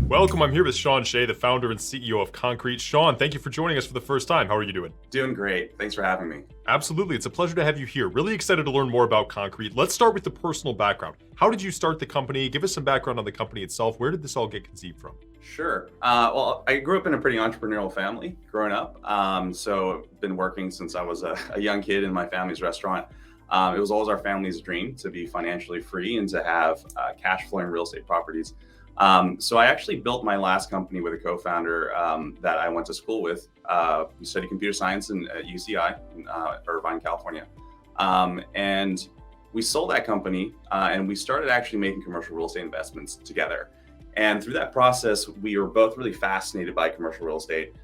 Welcome. I'm here with Hsieh, the founder and CEO of Concreit. Sean, thank you for joining us for the first time. How are you doing? Doing great. Thanks for having me. Absolutely. It's a pleasure to have you here. Really excited to learn more about Concreit. Let's start with the personal background. How did you start the company? Give us some background on the company itself. Where did this all get conceived from? Sure. Well, I grew up in a pretty entrepreneurial family growing up. So I've been working since I was a young kid in my family's restaurant. It was always our family's dream to be financially free and to have cash flowing real estate properties. So I actually built my last company with a co-founder that I went to school with. We studied computer science at Hsieh in Irvine, California. And we sold that company and we started actually making commercial real estate investments together. And through that process, we were both really fascinated by commercial real estate.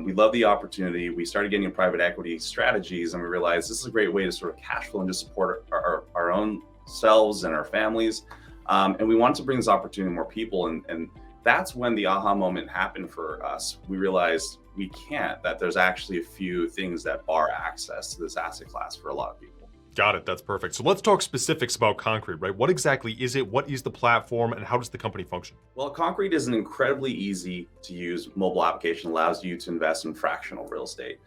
We loved the opportunity. We started getting into private equity strategies and we realized this is a great way to sort of cash flow and just support our own selves and our families. And we wanted to bring this opportunity to more people. And that's when the aha moment happened for us. We realized that there's actually a few things that bar access to this asset class for a lot of people. Got it. That's perfect. So let's talk specifics about Concreit, right? What exactly is it? What is the platform and how does the company function? Well, Concreit is an incredibly easy to use mobile application, allows you to invest in fractional real estate.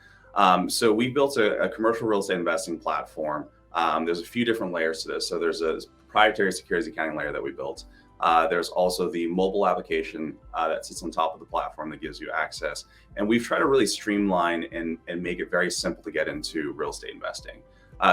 So we built a commercial real estate investing platform. There's a few different layers to this. So there's a proprietary securities accounting layer that we built. There's also the mobile application that sits on top of the platform that gives you access. And we've tried to really streamline and make it very simple to get into real estate investing.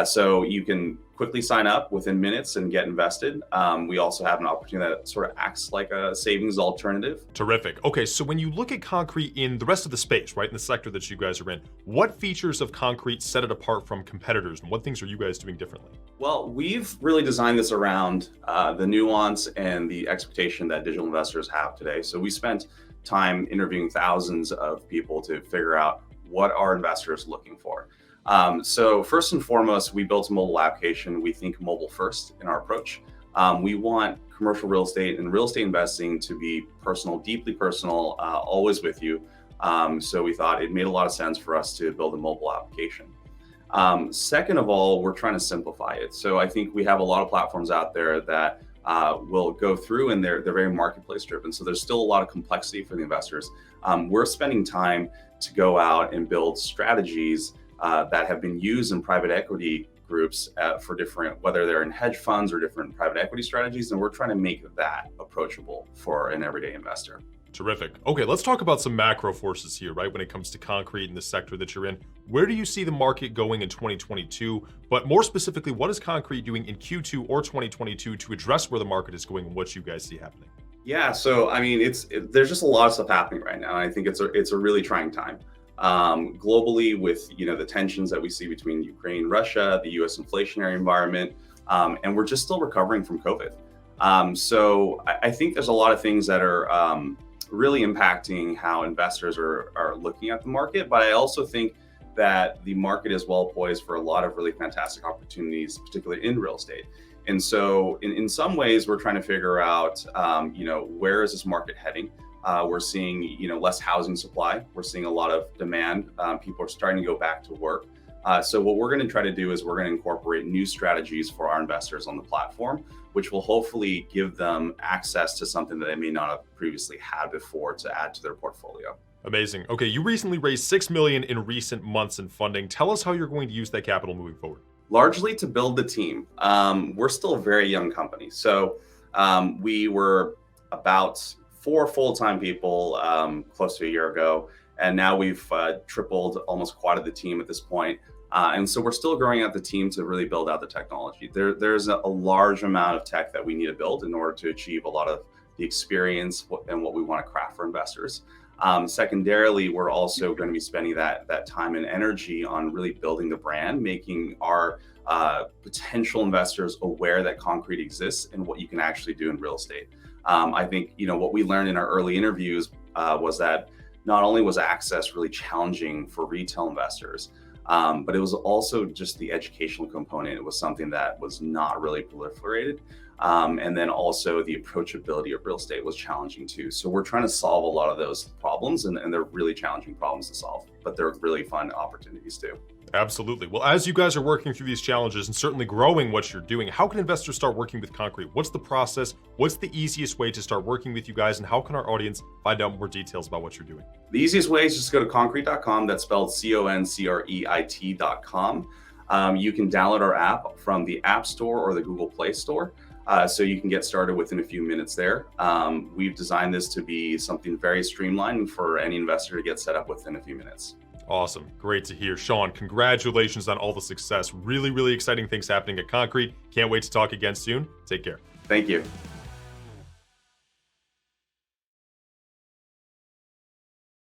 So you can quickly sign up within minutes and get invested. We also have an opportunity that sort of acts like a savings alternative. Terrific. Okay, so when you look at Concreit in the rest of the space, right, in the sector that you guys are in, what features of Concreit set it apart from competitors and what things are you guys doing differently? Well, we've really designed this around the nuance and the expectation that digital investors have today. So we spent time interviewing thousands of people to figure out what are investors looking for. So first and foremost, we built a mobile application. We think mobile first in our approach. We want commercial real estate and real estate investing to be personal, deeply personal, always with you. So we thought it made a lot of sense for us to build a mobile application. Second of all, we're trying to simplify it. So I think we have a lot of platforms out there that will go through and they're very marketplace driven. So there's still a lot of complexity for the investors. We're spending time to go out and build strategies that have been used in private equity groups for different, whether they're in hedge funds or different private equity strategies. And we're trying to make that approachable for an everyday investor. Terrific. Okay, let's talk about some macro forces here, right? When it comes to Concreit and the sector that you're in, where do you see the market going in 2022? But more specifically, what is Concreit doing in Q2 or 2022 to address where the market is going and what you guys see happening? Yeah, so I mean, there's just a lot of stuff happening right now. And I think it's a really trying time. Globally with the tensions that we see between Ukraine, Russia, the US inflationary environment, and we're just still recovering from COVID. So I think there's a lot of things that are really impacting how investors are looking at the market, but I also think that the market is well poised for a lot of really fantastic opportunities, particularly in real estate. And so in some ways, we're trying to figure out, where is this market heading? We're seeing, less housing supply. We're seeing a lot of demand. People are starting to go back to work. So what we're going to try to do is we're going to incorporate new strategies for our investors on the platform, which will hopefully give them access to something that they may not have previously had before to add to their portfolio. Amazing. Okay, you recently raised $6 million in recent months in funding. Tell us how you're going to use that capital moving forward. Largely to build the team. We're still a very young company. So we were about 4 full-time people close to a year ago. And now we've tripled, almost quadrupled the team at this point. And so we're still growing out the team to really build out the technology. There's a large amount of tech that we need to build in order to achieve a lot of the experience and what we want to craft for investors. Secondarily, we're also going to be spending that time and energy on really building the brand, making our potential investors aware that Concreit exists and what you can actually do in real estate. I think what we learned in our early interviews was that not only was access really challenging for retail investors, but it was also just the educational component. It was something that was not really proliferated. And then also the approachability of real estate was challenging too. So we're trying to solve a lot of those problems and they're really challenging problems to solve, but they're really fun opportunities too. Absolutely. Well, as you guys are working through these challenges and certainly growing what you're doing, how can investors start working with Concrete? What's the process? What's the easiest way to start working with you guys? And how can our audience find out more details about what you're doing? The easiest way is just go to concrete.com. That's spelled CONCREIT.com. You can download our app from the App Store or the Google Play Store. So you can get started within a few minutes there. We've designed this to be something very streamlined for any investor to get set up within a few minutes. Awesome. Great to hear. Sean, congratulations on all the success. Really, really exciting things happening at Concrete. Can't wait to talk again soon. Take care. Thank you.